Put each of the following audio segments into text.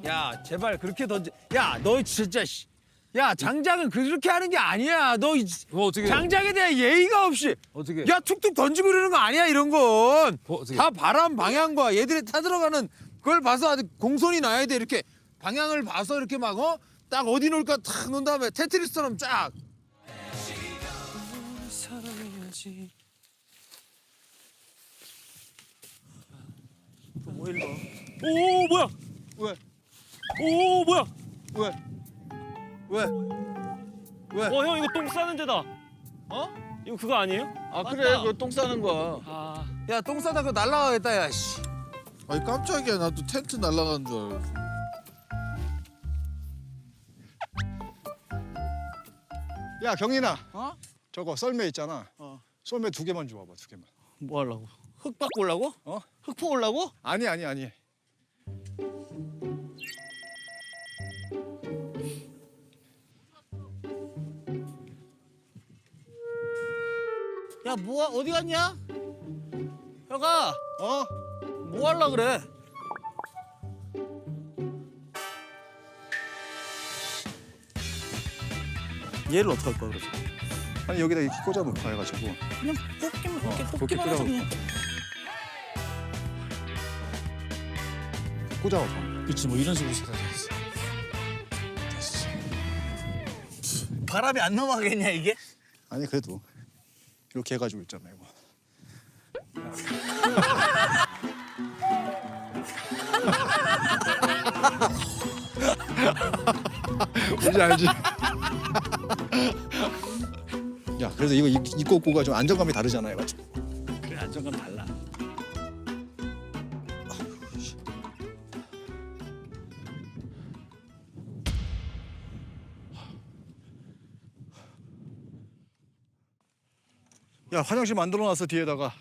야 제발 그렇게 던져. 야 너 진짜 씨. 야 장작은 그렇게 하는 게 아니야. 너 어떻게? 장작에 대한 예의가 없이. 어떻게? 야 툭툭 던지고 이러는 거 아니야 이런 건. 어떻게? 다 바람 방향과 얘들이 타들어가는 그걸 봐서 아주 공손히 놔야 돼. 이렇게 방향을 봐서 이렇게 막 딱 어디 놓을까 탁 놓은 다음에 테트리스처럼 쫙. 사랑해야지. 뭐 일로 와. 오 뭐야? 왜? 오 뭐야? 왜? 왜? 왜? 형 이거 똥 싸는 데다. 어? 이거 그거 아니에요? 아 그래 그거 똥 싸는 거야. 아 야 똥 싸다 그거 날라가겠다 야 씨. 아니 깜짝이야. 나도 텐트 날아가는 줄 알았어. 야 경인아, 어? 저거 썰매 있잖아. 어. 썰매 2개만 줘봐봐, 2개만. 뭐 하려고? 흙 받고 오려고? 어? 흙 퍼 오려고? 아니. 야 뭐 어디 갔냐? 혁아 어? 뭐 하려 그래? 얘를 어떻게 할 거야 그래서? 아니 여기다 이렇게 꽂아놓고 해가지고. 그냥 뽑기만 이렇게 그렇게 뽑기만 해서 꽂아놓고. 그냥. 꽂아봐. 그렇지 뭐 이런 식으로 생각했어. 바람이 안 넘어가겠냐 이게? 아니 그래도 이렇게 해가지고 있잖아 이거. 뭔지 알지? 야 그래서 이거 입고 꽂고가 좀 안정감이 다르잖아 얘가. 그래 안정감 달라. 야 화장실 만들어놨어 뒤에다가.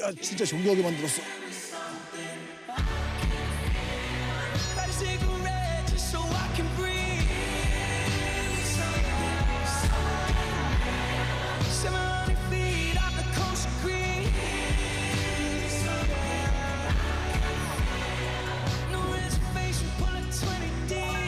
야 진짜 정교하게 만들었어. Light a cigarette just so I can breathe. 700 feet off the coast of Greece. No reservation, pull it 20 deep.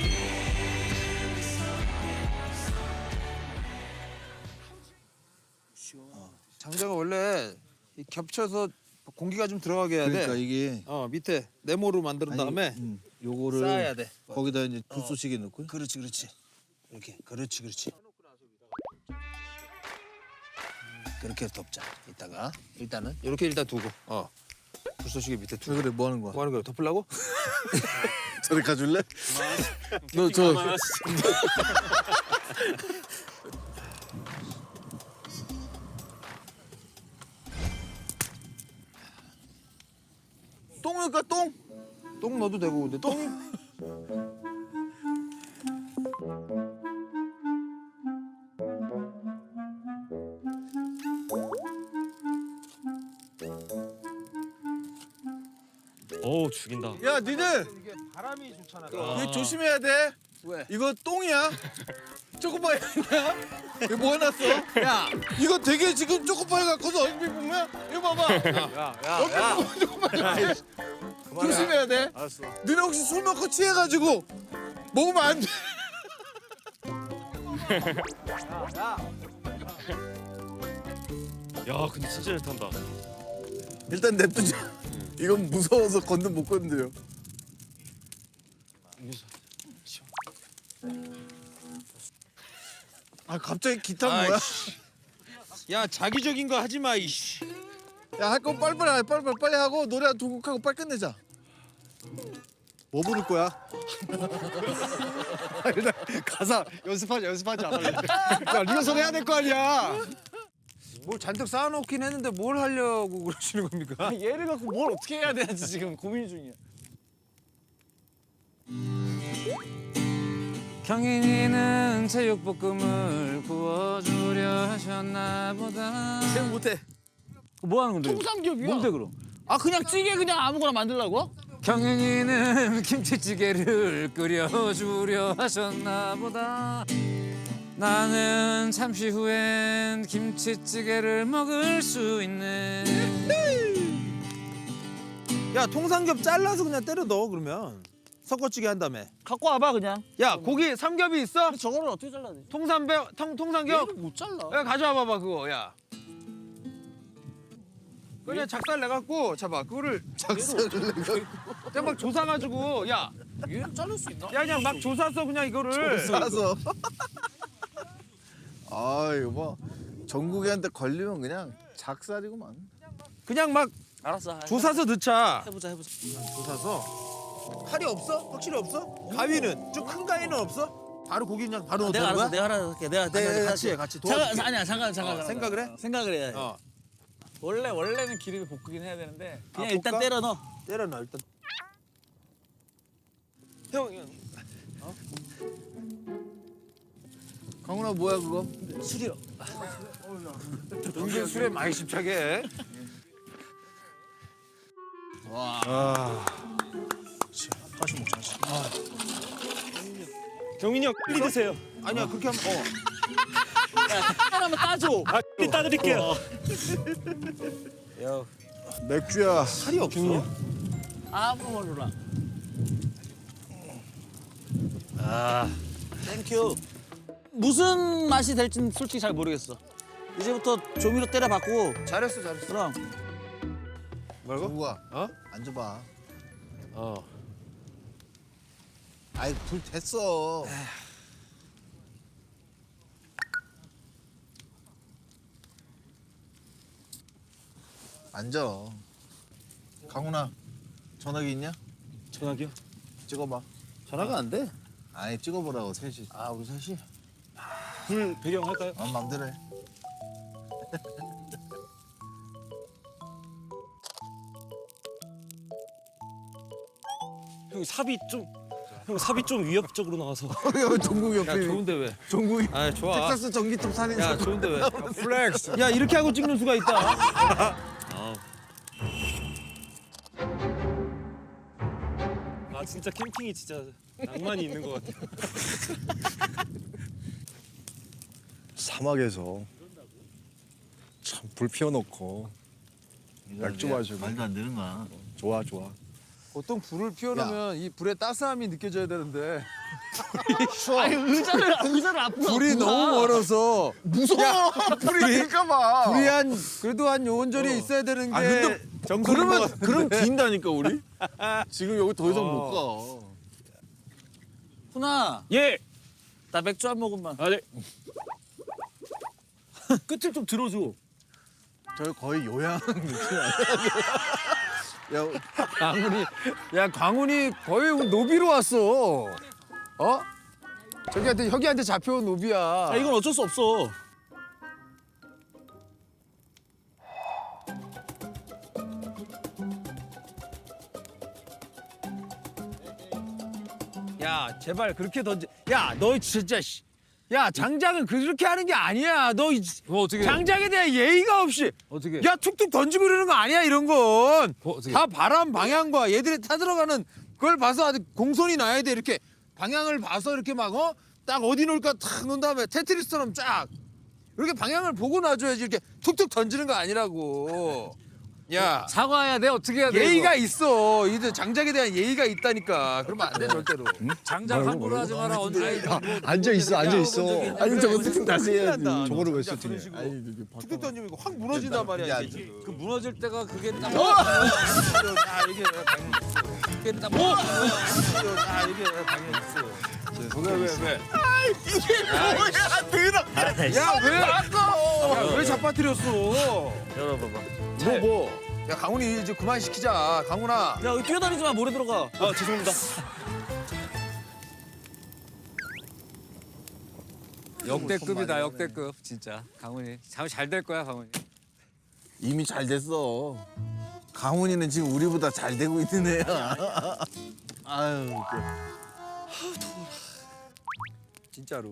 장작은 원래 이 겹쳐서 공기가 좀 들어가게 해야 돼. 그러니까 이게 밑에 네모로 만든 다음에 요거를 쌓아야 돼. 거기다 이제 불쏘시개 넣고. 그렇지. 이렇게. 그렇지. 그렇게 덮자. 이따가 일단은 이렇게 일단 두고. 불쏘시개 밑에 왜 두고. 그래 뭐 하는 거야? 뭐 하는 거야? 덮으려고? 저리 가줄래? 너 저 똥 넣을까 똥? 똥 넣어도 되고 근데 똥이 오 죽인다. 야 니들 바람이 좋잖아. 이거 조심해야 돼. 왜? 이거 똥이야. 초코파이 아니야? 이거 뭐 해놨어? 야, 이거 되게 지금 초코파이 갖고서 얼핏 보면 이거 봐봐. 야. 초코파이. 조심해야 돼. 알았어. 너네 혹시 술 먹고 취해가지고 먹으면 안 돼. 야 근데 진짜 잘 탄다. 일단 냅두자. 이건 무서워서 건든 못 건드려. 아 갑자기 기타 뭐야? 아이씨. 야, 자기적인 거 하지 마, 이씨. 야 할 거 빨리 하고 노래 한 두 곡 하고 빨리 끝내자. 뭐 부를 거야? 일단 가사 연습하자. 빨리. 야 리허설 해야 될 거 아니야. 뭘 잔뜩 쌓아놓긴 했는데 뭘 하려고 그러시는 겁니까? 얘를 갖고 뭘 어떻게 해야 되는지 지금 고민 중이야. 경인이는 제육볶음을 구워주려 하셨나 보다. 쟤 못해. 뭐 하는 건데? 통삼겹이야. 뭔데 그럼? 아 그냥 찌개 그냥 아무거나 만들라고? 경인이는 김치찌개를 끓여주려 하셨나 보다. 나는 잠시 후엔 김치찌개를 먹을 수 있네. 야, 통삼겹 잘라서 그냥 때려 넣어, 그러면. 섞어찌개 한다며. 갖고 와봐 그냥. 야 고기 삼겹이 있어? 저거를 어떻게 잘라야 돼? 통삼겹? 얘를 못 잘라. 야 가져와 봐봐 그거 야. 그냥 작살 내갖고 잡아 그거를 작살을 내가 그냥 막 조사가지고 야 얘를 자를 수 있나? 그냥 막 조사서 그냥 이거를 싸서. 아 이거 뭐 정국이한테 걸리면 그냥 작살이구만. 그냥 막 알았어. 조사서 넣자. 해보자. 조사서 칼이 없어? 확실히 없어? 가위는 좀 큰 가위는 없어? 바로 고기 그냥 바로 내가 넣는 알아서 거야? 내가 알아서 할게. 내가 아니, 같이 해, 같이 도와줄게. 잠깐. 생각을 해? 생각을 해. 어 원래는 기름에 볶긴 해야 되는데 그냥 아, 일단 볶아? 때려 넣어. 때려 놔 일단. 형 강훈아 뭐야 그거? 술이요. 은근 술에 많이 집착해. 다시 먹자. 경민이 형 빨리 드세요. 아니야 그렇게 하면 하나만 따줘. 빨리 따드릴게요. 맥주야. 칼이 없어. 아무 걸로라. 땡큐. 무슨 맛이 될지는 솔직히 잘 모르겠어. 이제부터 조미료 때려 바꾸고 잘했어. 그럼 정국아. 어? 앉아봐. 어. 아이 불 됐어. 앉아. 강훈아 전화기 있냐? 전화기요? 찍어봐. 전화가 안 돼. 아니 찍어보라고 셋이. 아 우리 셋이. 불 배경 할까요? 맘대로 해. 형 삽이 좀 위협적으로 나와서. 종국이 옆에. 좋은데 왜? 종국이. 아 좋아. 텍사스 전기톱 살인. 야 좋은데 왜? 플렉스. 야 이렇게 하고 찍는 수가 있다. 아 진짜 캠핑이 진짜 낭만이 있는 것 같아요. 사막에서 참 불 피워놓고 맥주 마시고 말도 안 되는 거야. 좋아 좋아. 보통 불을 피워놓으면 이 불의 따스함이 느껴져야 되는데 아니 의자를 앞으로 불이 너무 멀어서 무서워. 불이 될까봐. 불이 한 그래도 한 요원절이 있어야 되는 게 근데 정설인 것 같은데. 그럼 빈다니까 우리. 지금 여기 더 이상 못 가. 훈아 예. 나 맥주 한 모금만. 아 네. 끝을 좀 들어줘. 저 거의 요양 느낌 아니야? 야 광훈이 거의 노비로 왔어. 어? 혁이한테 잡혀온 노비야. 아 이건 어쩔 수 없어. 야 제발 그렇게 던지. 야 너 진짜 씨. 야 장작은 그렇게 하는 게 아니야. 너 어떻게? 장작에 대한 예의가 없이. 어떻게? 야 툭툭 던지고 이러는 거 아니야 이런 건. 어떻게? 다 바람 방향과 얘들이 타들어가는 그걸 봐서 아주 공손히 놔야 돼. 이렇게 방향을 봐서 이렇게 막 딱 어디 놓을까 탁 놓은 다음에 테트리스처럼 쫙 이렇게 방향을 보고 놔줘야지. 이렇게 툭툭 던지는 거 아니라고. 야 사과해야 돼. 어떻게 해야 돼? 예의가 있어. 이들 장작에 대한 예의가 있다니까. 그러면 안 돼 절대로. 장작 함부로 하지 마라. 언제 앉아 있어 앉아 있어. 아니 저거 세팅 다시 해야지. 저거를 왜 진짜 그런 세팅해? 식으로 아니 이게 바꿔. 툭툭 던지면 이거 확 무너진단 말이야. 야, 이게 지금. 그 무너질 때가 그게 딱. 아 이게 그게 딱. 아 이게 방향있어. 왜? 뭐야 드럽게. 야왜 잡아뜨렸어? 열어봐봐. 뭐? 야 강훈이 이제 그만 시키자. 강훈아. 야 여기 뛰어다니지 마. 모래 들어가. 아 죄송합니다. 역대급이다. 역대급. 진짜. 강훈이. 잘 될 거야, 강훈이. 이미 잘 됐어. 강훈이는 지금 우리보다 잘 되고 있는 애야. 아유 웃겨. 진짜로.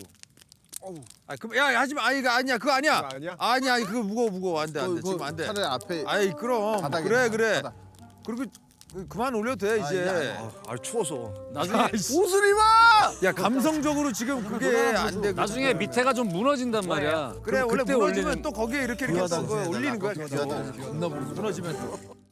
아 그럼 야 하지 마. 아 이거 아니야. 그거 아니야. 아니야? 아니야. 그거 무거워. 안 돼. 안 돼. 지금 안 돼. 차라리 앞에. 아이 그럼. 바닥에 그래. 바닥. 그리고 그만 올려도 돼 이제. 아 추워서. 나중에 옷을 입어. 야 감성적으로 지금 그게 안 돼. 나중에 밑에가 좀 무너진단 말이야. 그래 그럼 원래 그때 무너지면 올리는 또 거기에 이렇게 그거 올리는 거야. 계속. 존나 무너지면.